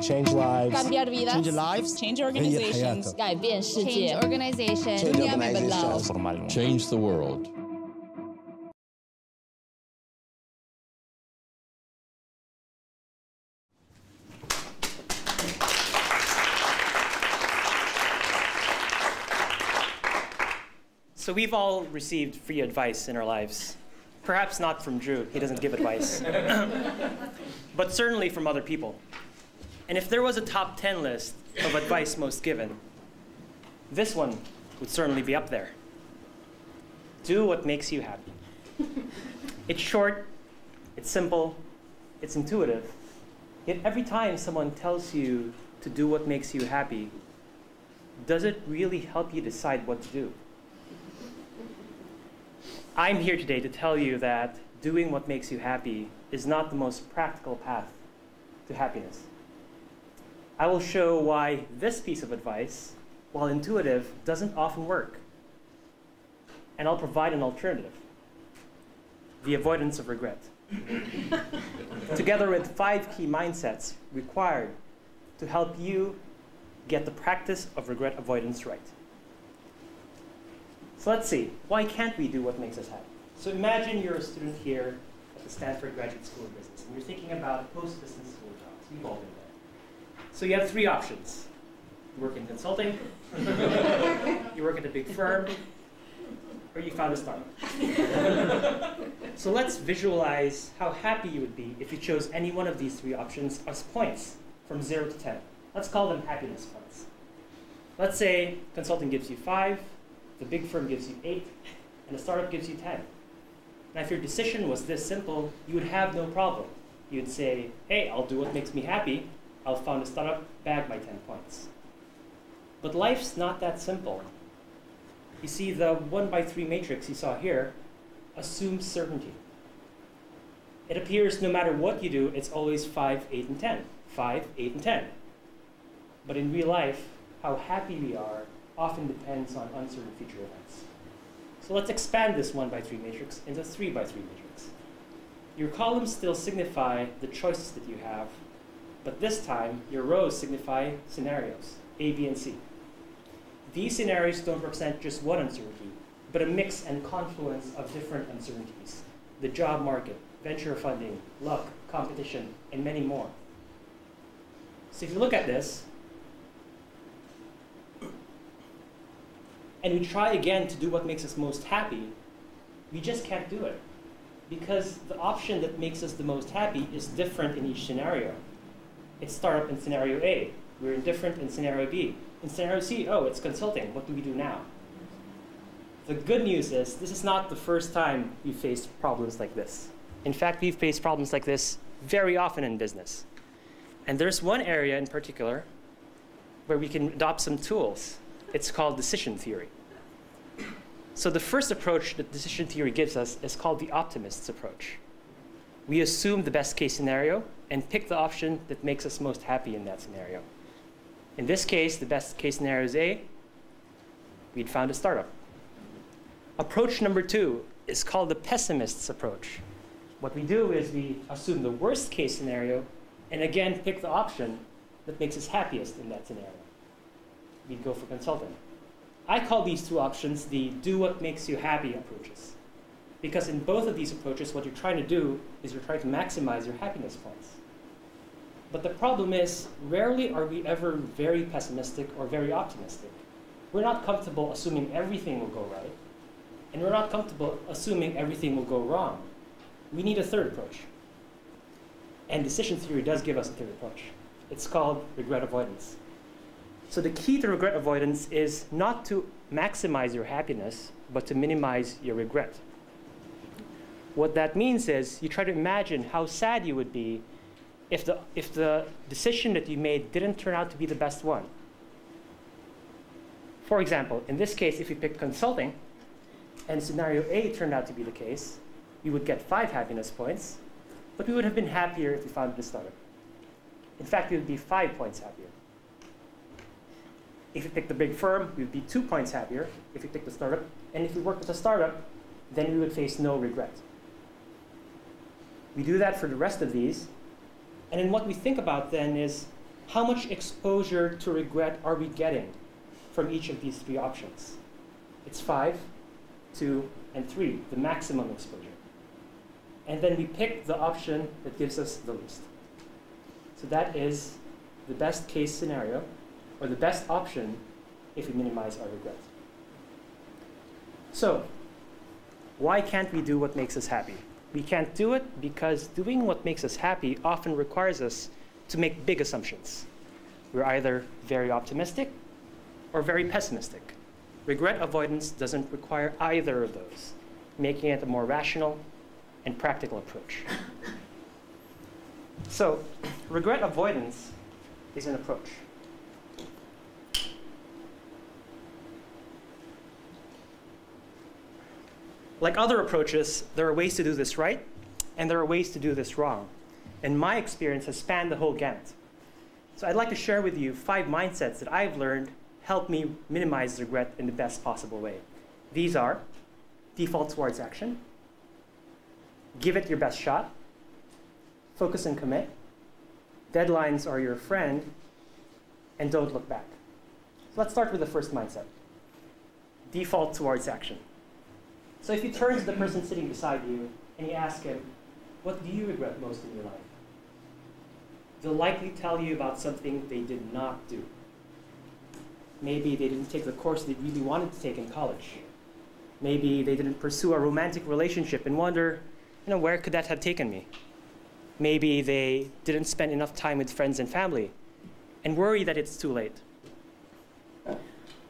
Change lives. cambiar vidas. Change lives. Change organizations. 改变世界 Change organization. Dunia membelah. Change the world. So we've all received free advice in our lives. Perhaps not from Drew, he doesn't give advice. But certainly from other people. And if there was a top 10 list of advice most given, this one would certainly be up there. Do what makes you happy. It's short, it's simple, it's intuitive. Yet every time someone tells you to do what makes you happy, does it really help you decide what to do? I'm here today to tell you that doing what makes you happy is not the most practical path to happiness. I will show why this piece of advice, while intuitive, doesn't often work. And I'll provide an alternative: the avoidance of regret. Together with 5 key mindsets required to help you get the practice of regret avoidance right. So let's see, why can't we do what makes us happy? So imagine you're a student here at the Stanford Graduate School of Business, and you're thinking about post-business school jobs. We've all been there. So you have 3 options. You work in consulting, you work at a big firm, or you found a startup. So let's visualize how happy you would be if you chose any one of these 3 options as points from 0 to 10. Let's call them happiness points. Let's say consulting gives you 5, the big firm gives you 8, and the startup gives you 10. Now, if your decision was this simple, you would have no problem. You'd say, hey, I'll do what makes me happy. I'll found a startup, bag my 10 points. But life's not that simple. You see, the 1x3 matrix you saw here assumes certainty. It appears no matter what you do, it's always 5, 8, and 10. 5, 8, and 10. But in real life, how happy we are often depends on uncertain future events. So let's expand this 1x3 matrix into 3x3 matrix. Your columns still signify the choices that you have, but this time your rows signify scenarios, A, B, and C. These scenarios don't represent just one uncertainty, but a mix and confluence of different uncertainties: the job market, venture funding, luck, competition, and many more. So if you look at this, and we try again to do what makes us most happy, we just can't do it. Because the option that makes us the most happy is different in each scenario. It's startup in scenario A. We're indifferent in scenario B. In scenario C, oh, it's consulting. What do we do now? The good news is this is not the first time we've faced problems like this. In fact, we've faced problems like this very often in business. And there's one area in particular where we can adopt some tools. It's called decision theory. So the first approach that decision theory gives us is called the optimist's approach. We assume the best case scenario and pick the option that makes us most happy in that scenario. In this case, the best case scenario is A. We'd found a startup. Approach number 2 is called the pessimist's approach. What we do is we assume the worst case scenario and again pick the option that makes us happiest in that scenario. We'd go for consulting. I call these 2 options the do what makes you happy approaches. Because in both of these approaches, what you're trying to do is you're trying to maximize your happiness points. But the problem is, rarely are we ever very pessimistic or very optimistic. We're not comfortable assuming everything will go right, and we're not comfortable assuming everything will go wrong. We need a third approach. And decision theory does give us a third approach. It's called regret avoidance. So the key to regret avoidance is not to maximize your happiness, but to minimize your regret. What that means is you try to imagine how sad you would be if the decision that you made didn't turn out to be the best one. For example, in this case, if you picked consulting, and scenario A turned out to be the case, we would get 5 happiness points, but we would have been happier if we found the startup. In fact, we would be 5 points happier. If we picked the big firm, we would be 2 points happier if we picked the startup. And if we worked with a startup, then we would face no regret. We do that for the rest of these. And then what we think about then is, How much exposure to regret are we getting from each of these three options? It's 5, 2, and 3, the maximum exposure. And then we pick the option that gives us the least. So that is the best case scenario, or the best option if we minimize our regret. So, why can't we do what makes us happy? We can't do it because doing what makes us happy often requires us to make big assumptions. We're either very optimistic or very pessimistic. Regret avoidance doesn't require either of those, making it a more rational and practical approach. So, regret avoidance is an approach. Like other approaches, there are ways to do this right, and there are ways to do this wrong. And my experience has spanned the whole gamut. So I'd like to share with you 5 mindsets that I've learned help me minimize regret in the best possible way. These are: default towards action, give it your best shot, focus and commit, deadlines are your friend, and don't look back. So let's start with the first mindset, default towards action. So if you turn to the person sitting beside you and you ask him, what do you regret most in your life? They'll likely tell you about something they did not do. Maybe they didn't take the course they really wanted to take in college. Maybe they didn't pursue a romantic relationship and wonder, where could that have taken me? Maybe they didn't spend enough time with friends and family and worry that it's too late.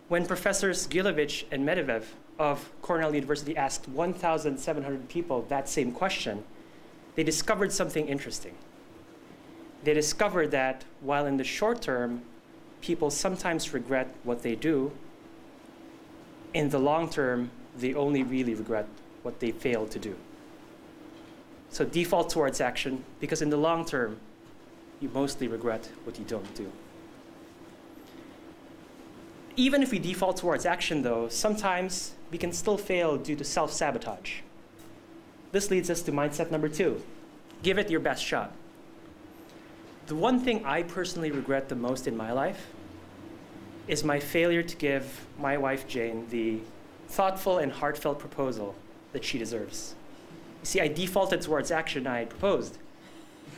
When Professors Gilovich and Medvedev of Cornell University asked 1,700 people that same question, they discovered something interesting. They discovered that while in the short term, people sometimes regret what they do, in the long term, they only really regret what they failed to do. So default towards action, because in the long term, you mostly regret what you don't do. Even if we default towards action, though, sometimes we can still fail due to self-sabotage. This leads us to mindset number 2. Give it your best shot. The one thing I personally regret the most in my life is my failure to give my wife, Jane, the thoughtful and heartfelt proposal that she deserves. You see, I defaulted towards action. I proposed.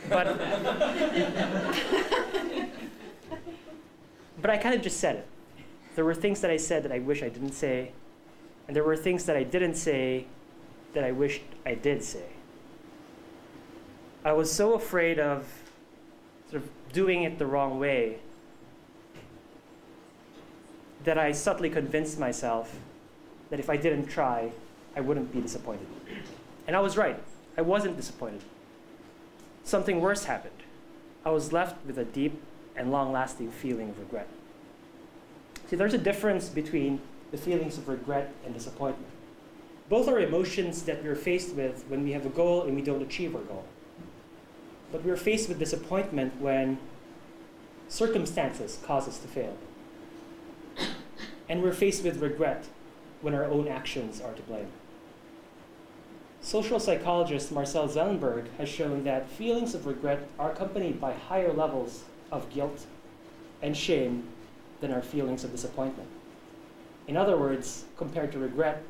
But I kind of just said it. There were things that I said that I wish I didn't say, and there were things that I didn't say that I wished I did say. I was so afraid of sort of doing it the wrong way that I subtly convinced myself that if I didn't try, I wouldn't be disappointed. And I was right. I wasn't disappointed. Something worse happened. I was left with a deep and long-lasting feeling of regret. See, there's a difference between the feelings of regret and disappointment. Both are emotions that we're faced with when we have a goal and we don't achieve our goal. But we're faced with disappointment when circumstances cause us to fail. And we're faced with regret when our own actions are to blame. Social psychologist Marcel Zellenberg has shown that feelings of regret are accompanied by higher levels of guilt and shame than our feelings of disappointment. In other words, compared to regret,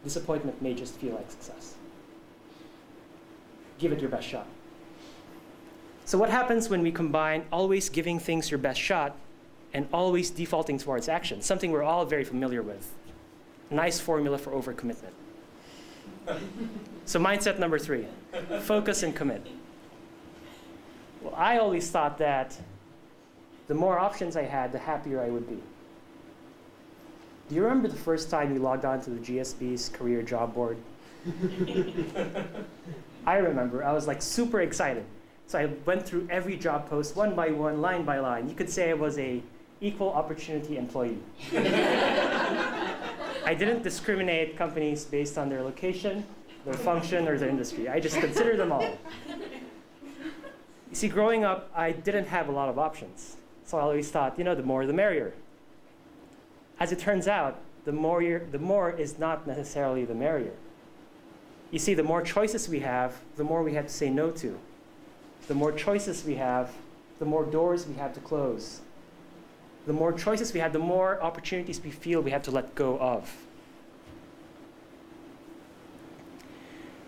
disappointment may just feel like success. Give it your best shot. So what happens when we combine always giving things your best shot and always defaulting towards action? Something we're all very familiar with. A nice formula for overcommitment. So mindset number 3, focus and commit. Well, I always thought that the more options I had, the happier I would be. Do you remember the first time you logged on to the GSB's career job board? I remember. I was like super excited. So I went through every job post one by one, line by line. You could say I was an equal opportunity employee. I didn't discriminate companies based on their location, their function, or their industry. I just considered them all. You see, growing up, I didn't have a lot of options. So I always thought, the more the merrier. As it turns out, the more is not necessarily the merrier. You see, the more choices we have, the more we have to say no to. The more choices we have, the more doors we have to close. The more choices we have, the more opportunities we feel we have to let go of.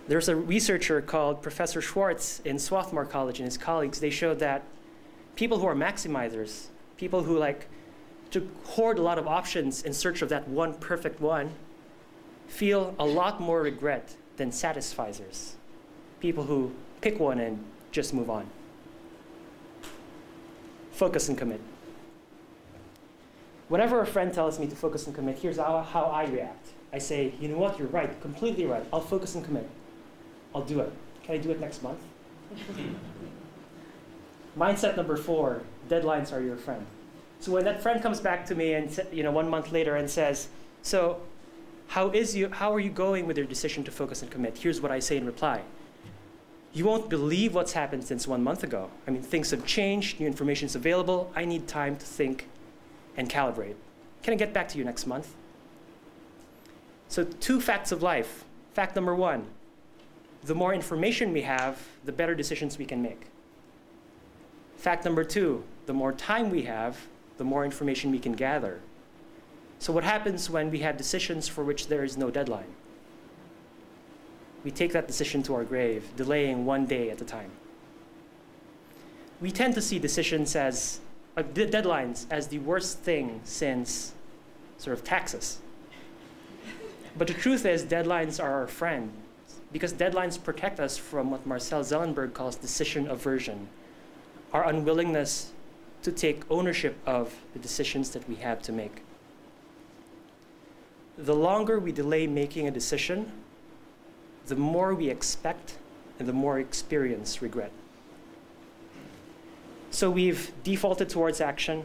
There's a researcher called Professor Schwartz in Swarthmore College and his colleagues. They showed that people who are maximizers, people who like to hoard a lot of options in search of that one perfect one, feel a lot more regret than satisficers, people who pick one and just move on. Focus and commit. Whenever a friend tells me to focus and commit, here's how I react. I say, you know what, you're right, completely right. I'll focus and commit. I'll do it. Can I do it next month? Mindset number 4, deadlines are your friend. So when that friend comes back to me and 1 month later and says, so how are you going with your decision to focus and commit? Here's what I say in reply. You won't believe what's happened since 1 month ago. I mean, things have changed, new information is available. I need time to think and calibrate. Can I get back to you next month? So 2 facts of life. Fact number 1, the more information we have, the better decisions we can make. Fact number 2, the more time we have, the more information we can gather. So what happens when we have decisions for which there is no deadline? We take that decision to our grave, delaying 1 day at a time. We tend to see decisions as deadlines as the worst thing since sort of taxes. But the truth is, deadlines are our friend, because deadlines protect us from what Marcel Zellenberg calls decision aversion, our unwillingness to take ownership of the decisions that we have to make. The longer we delay making a decision, the more we expect and the more experience regret. So we've defaulted towards action.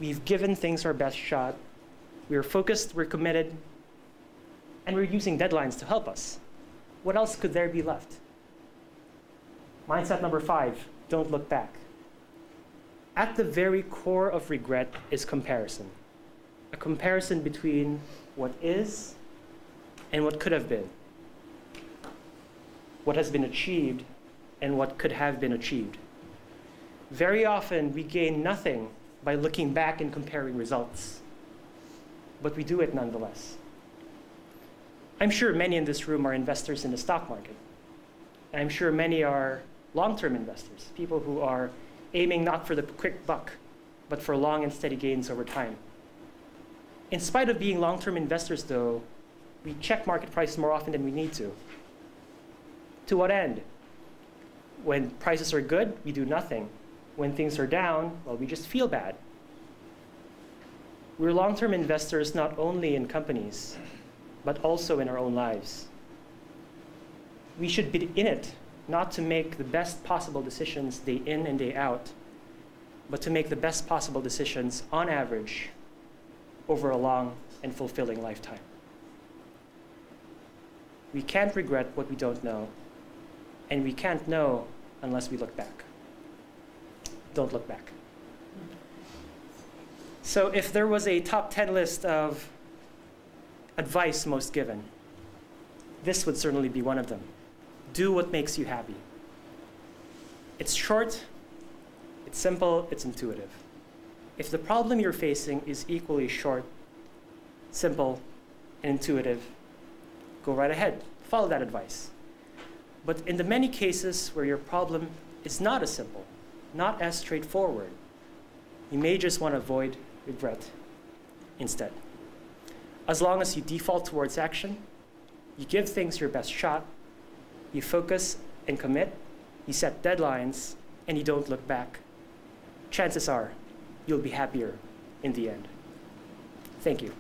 We've given things our best shot. We're focused, we're committed, and we're using deadlines to help us. What else could there be left? Mindset number 5, don't look back. At the very core of regret is comparison. A comparison between what is and what could have been. What has been achieved and what could have been achieved. Very often, we gain nothing by looking back and comparing results, but we do it nonetheless. I'm sure many in this room are investors in the stock market. And I'm sure many are long-term investors, people who are aiming not for the quick buck, but for long and steady gains over time. In spite of being long-term investors, though, we check market prices more often than we need to. To what end? When prices are good, we do nothing. When things are down, well, we just feel bad. We're long-term investors not only in companies, but also in our own lives. We should be in it, not to make the best possible decisions day in and day out, but to make the best possible decisions on average over a long and fulfilling lifetime. We can't regret what we don't know, and we can't know unless we look back. Don't look back. So if there was a top 10 list of advice most given, this would certainly be one of them. Do what makes you happy. It's short, it's simple, it's intuitive. If the problem you're facing is equally short, simple, and intuitive, go right ahead, follow that advice. But in the many cases where your problem is not as simple, not as straightforward, you may just want to avoid regret instead. As long as you default towards action, you give things your best shot, you focus and commit, you set deadlines, and you don't look back, chances are you'll be happier in the end. Thank you.